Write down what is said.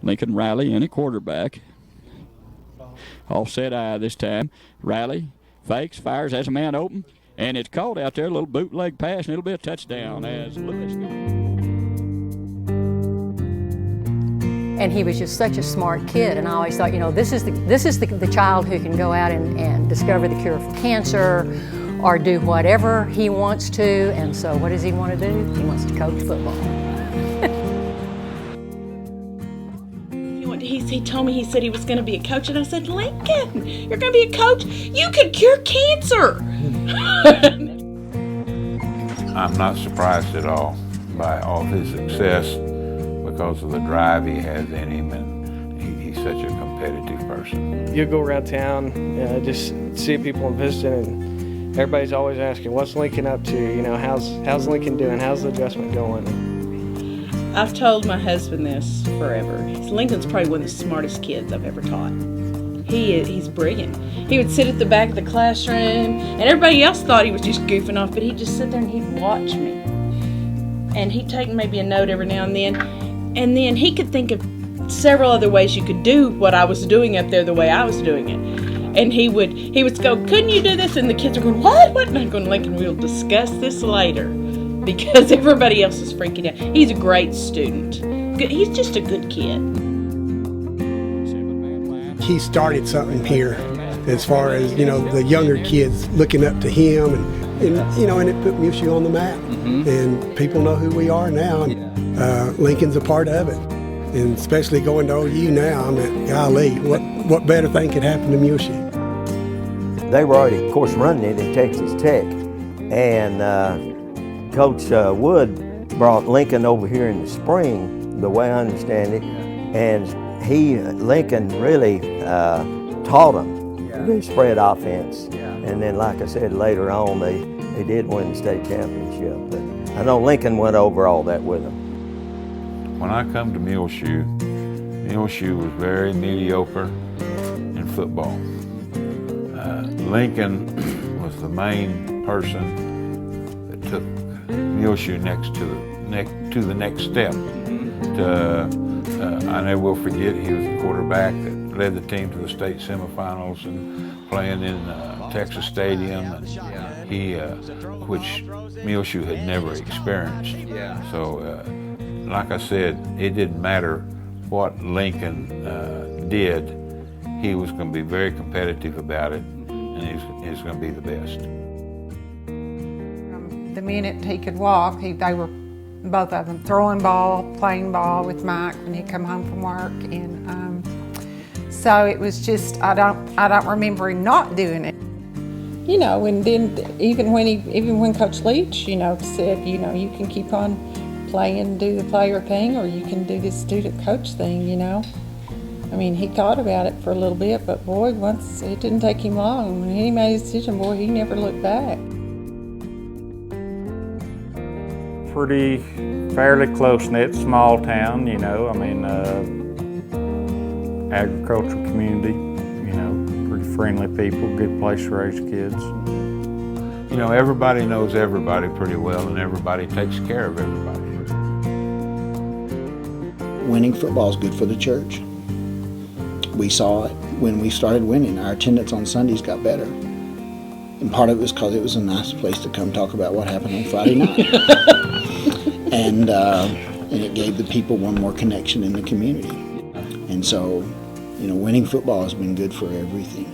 Lincoln Riley in at quarterback. Offset eye this time. Riley fakes, fires, has a man open, and it's called out there. A little bootleg pass, and it'll be a touchdown as Lewis goes. And he was just such a smart kid, and I always thought, this is the child who can go out and discover the cure for cancer or do whatever he wants to. And so what does he want to do? He wants to coach football. He told me, he said he was going to be a coach, and I said, Lincoln, you're going to be a coach? You could cure cancer. I'm not surprised at all by all his success because of the drive he has in him, and he's such a competitive person. You go around town, just see people and visiting, and everybody's always asking, what's Lincoln up to? How's Lincoln doing? How's the adjustment going? I've told my husband this forever. Lincoln's probably one of the smartest kids I've ever taught. He's brilliant. He would sit at the back of the classroom, and everybody else thought he was just goofing off, but he'd just sit there and he'd watch me. And he'd take maybe a note every now and then he could think of several other ways you could do what I was doing up there the way I was doing it. And he would go, couldn't you do this? And the kids are going, what? And I'm going, Lincoln, we'll discuss this later. Because everybody else is freaking out. He's a great student. He's just a good kid. He started something here as far as, the younger kids looking up to him and it put Muleshoe on the map. Mm-hmm. And people know who we are now. And Lincoln's a part of it. And especially going to OU now, golly, what better thing could happen to Muleshoe? They were already, of course, running it at Texas Tech. And Coach Wood brought Lincoln over here in the spring, the way I understand it, and Lincoln really taught them the spread offense. And then, like I said, later on, they did win the state championship. But I know Lincoln went over all that with them. When I come to Muleshoe was very mediocre in football. Lincoln was the main person that took Muleshoe to the next step. I never will forget, he was the quarterback that led the team to the state semifinals and playing in Texas Stadium, and which Muleshoe had never experienced. So, like I said, it didn't matter what Lincoln did. He was going to be very competitive about it, and he's going to be the best. The minute he could walk, they were both of them throwing ball, playing ball with Mike when he'd come home from work, and so it was just I don't remember him not doing it. And then even when Coach Leach, said, you can keep on playing, do the player thing, or you can do this student coach thing. He thought about it for a little bit, but boy, once it didn't take him long. When he made his decision, boy, he never looked back. Pretty fairly close-knit, small town, agricultural community, pretty friendly people, good place to raise kids. Everybody knows everybody pretty well, and everybody takes care of everybody. Winning football is good for the church. We saw it when we started winning. Our attendance on Sundays got better. And part of it was because it was a nice place to come talk about what happened on Friday night. And it gave the people one more connection in the community. And so, winning football has been good for everything.